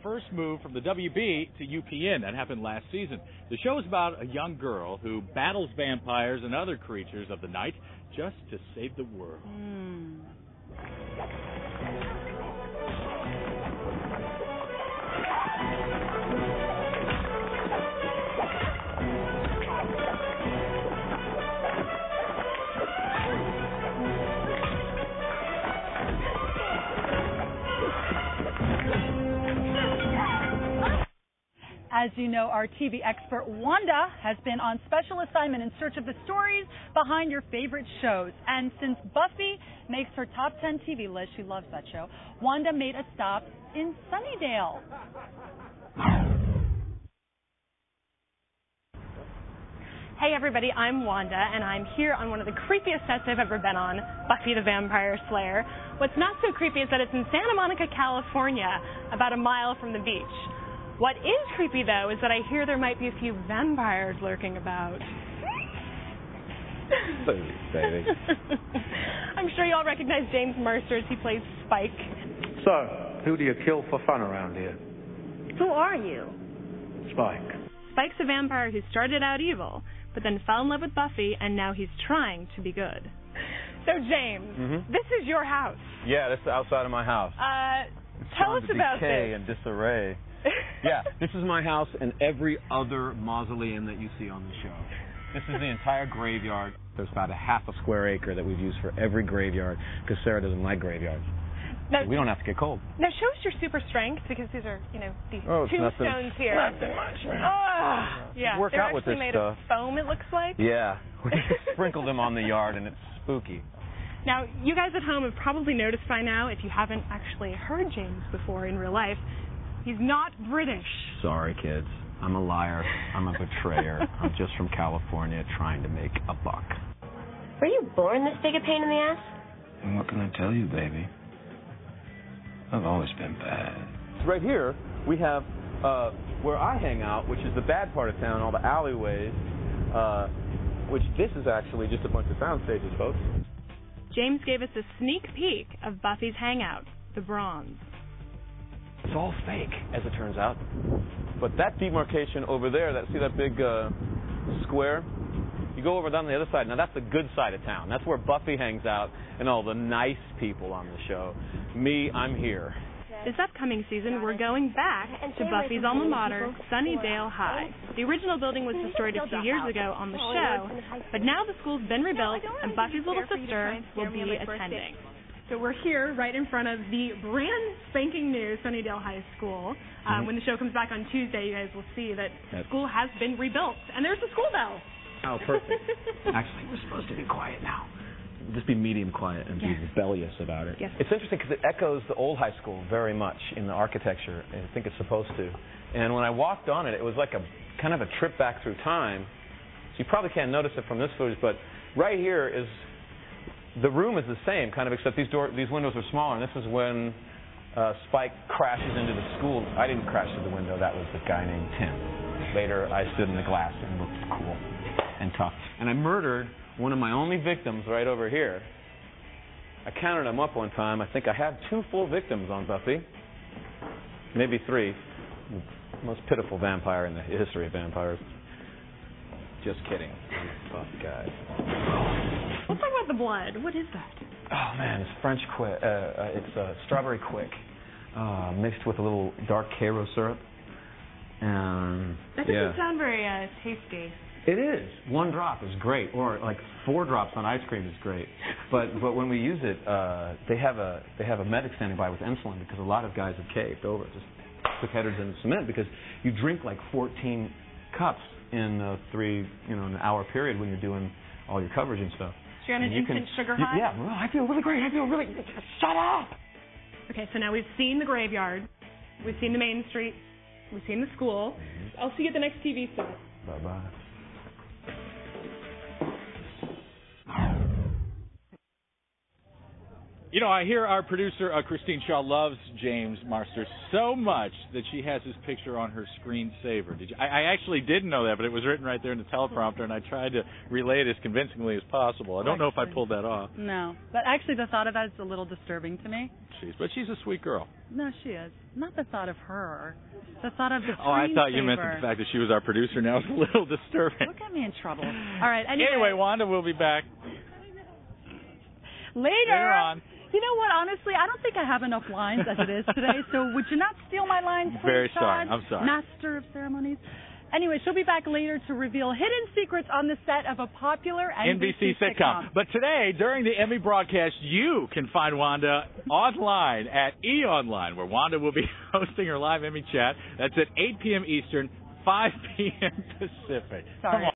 first move from the WB to UPN. That happened last season. The show is about a young girl who battles vampires and other creatures of the night just to save the world. As you know, our TV expert Wanda has been on special assignment in search of the stories behind your favorite shows. And since Buffy makes her top 10 TV list, she loves that show, Wanda made a stop in Sunnydale. Hey everybody, I'm Wanda, and I'm here on one of the creepiest sets I've ever been on, Buffy the Vampire Slayer. What's not so creepy is that it's in Santa Monica, California, about a mile from the beach. What is creepy, though, is that I hear there might be a few vampires lurking about. Baby. I'm sure you all recognize James Marsters. He plays Spike. So, who do you kill for fun around here? Who are you? Spike. Spike's a vampire who started out evil, but then fell in love with Buffy, and now he's trying to be good. So, James, this is your house. Yeah, this is outside of my house. Tell us about decay this. And disarray. Yeah, this is my house and every other mausoleum that you see on the show. This is the entire graveyard. There's about a half a square acre that we've used for every graveyard because Sarah doesn't like graveyards. Now, so we don't have to get cold. Now, show us your super strength because these are, these tombstones here. Nothing much, man. Yeah, work they're out with actually this made stuff. of foam, it looks like. Yeah, we sprinkled them on the yard and it's spooky. Now, you guys at home have probably noticed by now, if you haven't actually heard James before in real life, he's not British. Sorry, kids. I'm a liar. I'm a betrayer. I'm just from California trying to make a buck. Were you born this big a pain in the ass? And what can I tell you, baby? I've always been bad. Right here, we have where I hang out, which is the bad part of town, all the alleyways, which this is actually just a bunch of sound stages, folks. James gave us a sneak peek of Buffy's hangout, the Bronze. It's all fake, as it turns out. But that demarcation over there, see that big square? You go over down the other side. Now, that's the good side of town. That's where Buffy hangs out and all the nice people on the show. Me, I'm here. This upcoming season, we're going back to Buffy's alma mater, Sunnydale High. The original building was destroyed a few years ago on the show, but now the school's been rebuilt, and Buffy's little sister will be attending. So we're here right in front of the brand spanking new Sunnydale High School. When the show comes back on Tuesday, you guys will see that the school has been rebuilt. And there's the school bell. Oh, perfect. Actually, we're supposed to be quiet now. Just be medium quiet and be rebellious about it. Yes. It's interesting because it echoes the old high school very much in the architecture. I think it's supposed to. And when I walked on it, it was like a kind of a trip back through time. So you probably can't notice it from this footage, but right here is the room is the same, kind of, except these windows are smaller. And this is when Spike crashes into the school. I didn't crash through the window. That was the guy named Tim. Later, I stood in the glass and looked cool and tough. And I murdered one of my only victims right over here. I counted them up one time. I think I have 2 full victims on Buffy. Maybe 3. The most pitiful vampire in the history of vampires. Just kidding. I'm a tough guy. Let's talk about the blood. What is that? Oh, man, it's French quick. It's strawberry quick mixed with a little dark Cairo syrup. And That doesn't sound very tasty. It is. 1 drop is great, or like 4 drops on ice cream is great. But when we use it, they have a medic standing by with insulin because a lot of guys have caved over, just took headers in cement because you drink like 14 cups in an hour period when you're doing all your coverage and stuff. So you're on an instant sugar high? Yeah. Well, I feel really great. Shut up. Okay, so now we've seen the graveyard, we've seen the main street, we've seen the school. I'll see you at the next TV set. Bye bye. You know, I hear our producer, Christine Shaw, loves James Marsters so much that she has his picture on her screensaver. I actually didn't know that, but it was written right there in the teleprompter, and I tried to relay it as convincingly as possible. I don't know if I pulled that off. No, but actually the thought of that is a little disturbing to me. But she's a sweet girl. No, she is. Not the thought of her. The thought of the screensaver. Oh, I thought you meant the fact that she was our producer. Now it's a little disturbing. Look at me in trouble. All right, anyway, Wanda will be back. Later on. You know what? Honestly, I don't think I have enough lines as it is today, so would you not steal my lines, please, Very sorry. Todd? I'm sorry. Master of ceremonies. Anyway, she'll be back later to reveal hidden secrets on the set of a popular NBC sitcom. But today, during the Emmy broadcast, you can find Wanda online at eOnline, where Wanda will be hosting her live Emmy chat. That's at 8 p.m. Eastern, 5 p.m. Pacific. Sorry.